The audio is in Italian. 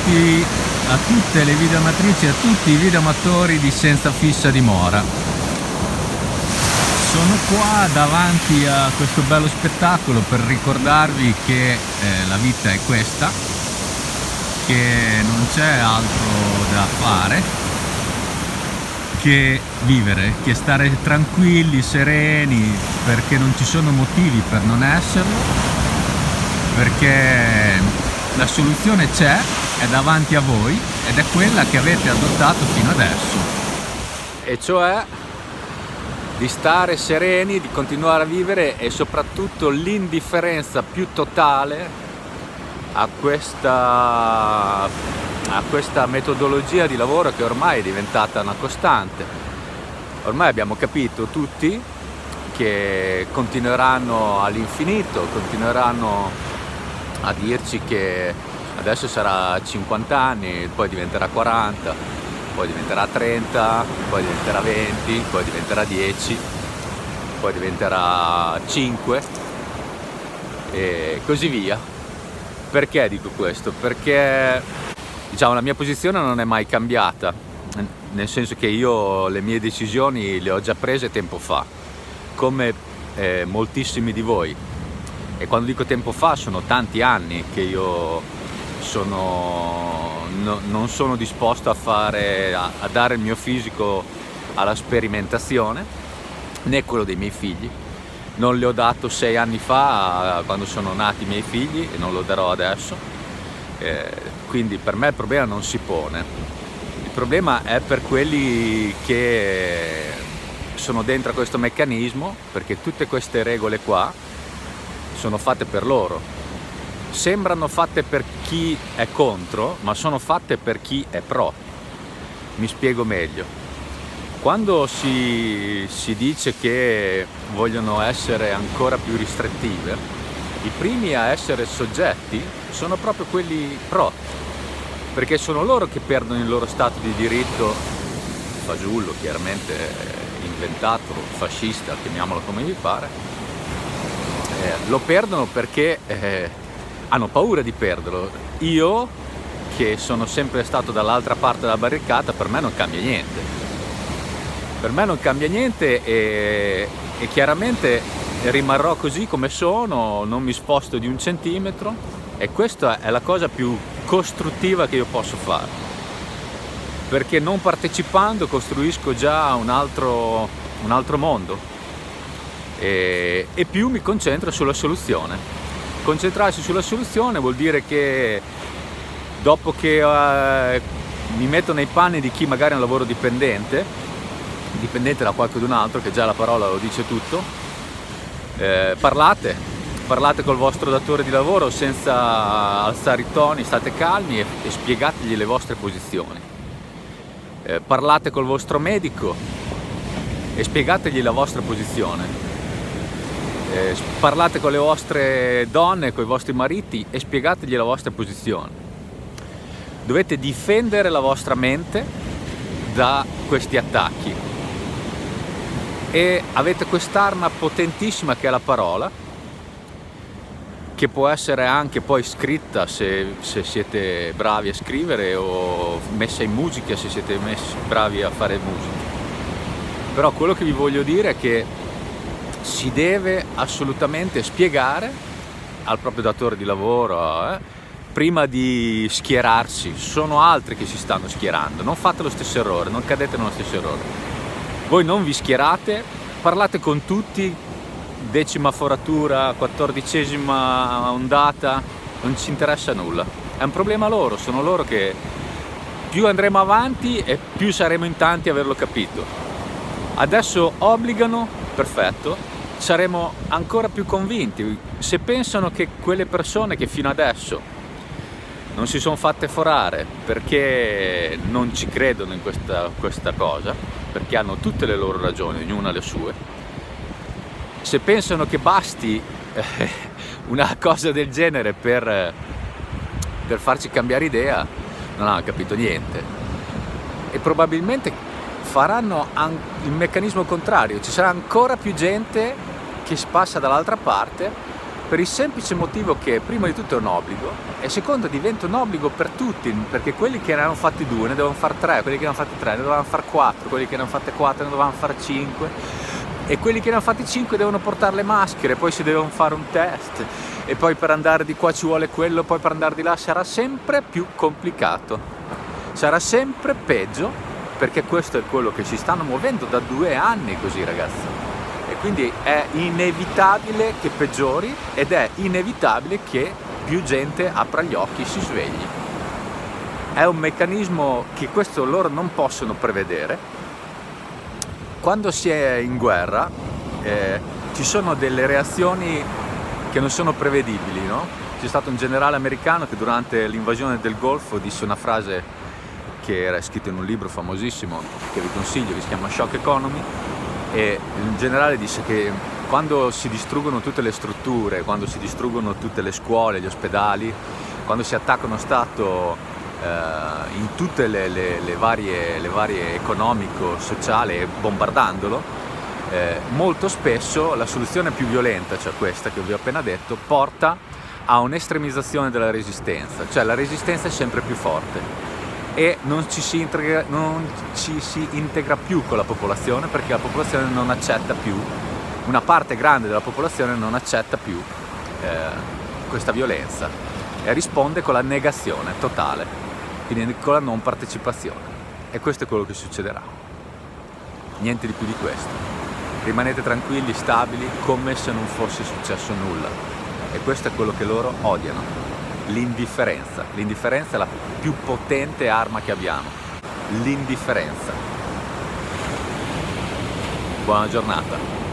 a tutte le videoamatrici e a tutti i videoamatori di Senza Fissa Dimora. Sono qua davanti a questo bello spettacolo per ricordarvi che la vita è questa, che non c'è altro da fare che vivere, che stare tranquilli, sereni, perché non ci sono motivi per non esserlo, perché la soluzione c'è, è davanti a voi ed è quella che avete adottato fino adesso, e cioè di stare sereni, di continuare a vivere e soprattutto l'indifferenza più totale a questa metodologia di lavoro che ormai è diventata una costante. Ormai abbiamo capito tutti che continueranno all'infinito, continueranno a dirci che adesso sarà 50 anni, poi diventerà 40, poi diventerà 30, poi diventerà 20, poi diventerà 10, poi diventerà 5 e così via. Perché dico questo? Perché la mia posizione non è mai cambiata, nel senso che io le mie decisioni le ho già prese tempo fa, come moltissimi di voi. E quando dico tempo fa sono tanti anni che io non sono disposto a dare il mio fisico alla sperimentazione, né quello dei miei figli. Non le ho dato 6 anni fa, quando sono nati i miei figli, e non lo darò adesso. Quindi per me il problema non si pone. Il problema è per quelli che sono dentro a questo meccanismo, perché tutte queste regole qua sono fatte per loro. Sembrano fatte per chi è contro, ma sono fatte per chi è pro. Mi spiego meglio. Quando si dice che vogliono essere ancora più restrittive, i primi a essere soggetti sono proprio quelli pro, perché sono loro che perdono il loro stato di diritto, fagiullo chiaramente inventato, fascista, chiamiamolo come vi pare. Lo perdono perché hanno paura di perderlo. Io, che sono sempre stato dall'altra parte della barricata, per me non cambia niente. Per me non cambia niente e chiaramente rimarrò così come sono, non mi sposto di 1 centimetro, e questa è la cosa più costruttiva che io posso fare, perché non partecipando costruisco già un altro mondo e più mi concentro sulla soluzione. Concentrarsi sulla soluzione vuol dire che dopo che mi metto nei panni di chi magari ha un lavoro dipendente da qualcun altro, che già la parola lo dice tutto, parlate col vostro datore di lavoro senza alzare i toni, state calmi e spiegategli le vostre posizioni. Parlate col vostro medico e spiegategli la vostra posizione. Parlate con le vostre donne, con i vostri mariti e spiegategli la vostra posizione. Dovete difendere la vostra mente da questi attacchi. E avete quest'arma potentissima che è la parola, che può essere anche poi scritta se siete bravi a scrivere, o messa in musica se siete bravi a fare musica. Però quello che vi voglio dire è che si deve assolutamente spiegare al proprio datore di lavoro prima di schierarsi. Sono altri che si stanno schierando, non fate lo stesso errore, non cadete nello stesso errore. Voi non vi schierate, parlate con tutti, 10ª foratura, 14ª ondata, non ci interessa nulla. È un problema loro, sono loro che più andremo avanti e più saremo in tanti a averlo capito. Adesso obbligano, perfetto, saremo ancora più convinti. Se pensano che quelle persone che fino adesso non si sono fatte forare perché non ci credono in questa cosa, perché hanno tutte le loro ragioni, ognuna le sue, se pensano che basti una cosa del genere per farci cambiare idea, non hanno capito niente. E probabilmente faranno il meccanismo contrario, ci sarà ancora più gente che passa dall'altra parte per il semplice motivo che prima di tutto è un obbligo e secondo diventa un obbligo per tutti, perché quelli che ne hanno fatti 2 ne devono fare 3, quelli che ne hanno fatti 3 ne dovevano fare 4, quelli che ne hanno fatte 4 ne dovevano fare 5 e quelli che ne hanno fatti 5 devono portare le maschere, poi si devono fare un test e poi per andare di qua ci vuole quello, poi per andare di là sarà sempre più complicato, sarà sempre peggio, perché questo è quello che ci stanno muovendo da 2 anni così, ragazzi. E quindi è inevitabile che peggiori ed è inevitabile che più gente apra gli occhi e si svegli. È un meccanismo che questo loro non possono prevedere. Quando si è in guerra ci sono delle reazioni che non sono prevedibili, no? C'è stato un generale americano che durante l'invasione del Golfo disse una frase che era scritta in un libro famosissimo che vi consiglio, che si chiama Shock Economy, e il generale disse che quando si distruggono tutte le strutture, quando si distruggono tutte le scuole, gli ospedali, quando si attacca uno Stato in tutte le varie economico, sociale, bombardandolo, molto spesso la soluzione più violenta, cioè questa che vi ho appena detto, porta a un'estremizzazione della resistenza, cioè la resistenza è sempre più forte e non ci si integra più con la popolazione, perché la popolazione non accetta più, una parte grande della popolazione non accetta più questa violenza e risponde con la negazione totale, quindi con la non partecipazione, e questo è quello che succederà, niente di più di questo. Rimanete tranquilli, stabili, come se non fosse successo nulla, e questo è quello che loro odiano. L'indifferenza è la più potente arma che abbiamo, l'indifferenza. Buona giornata.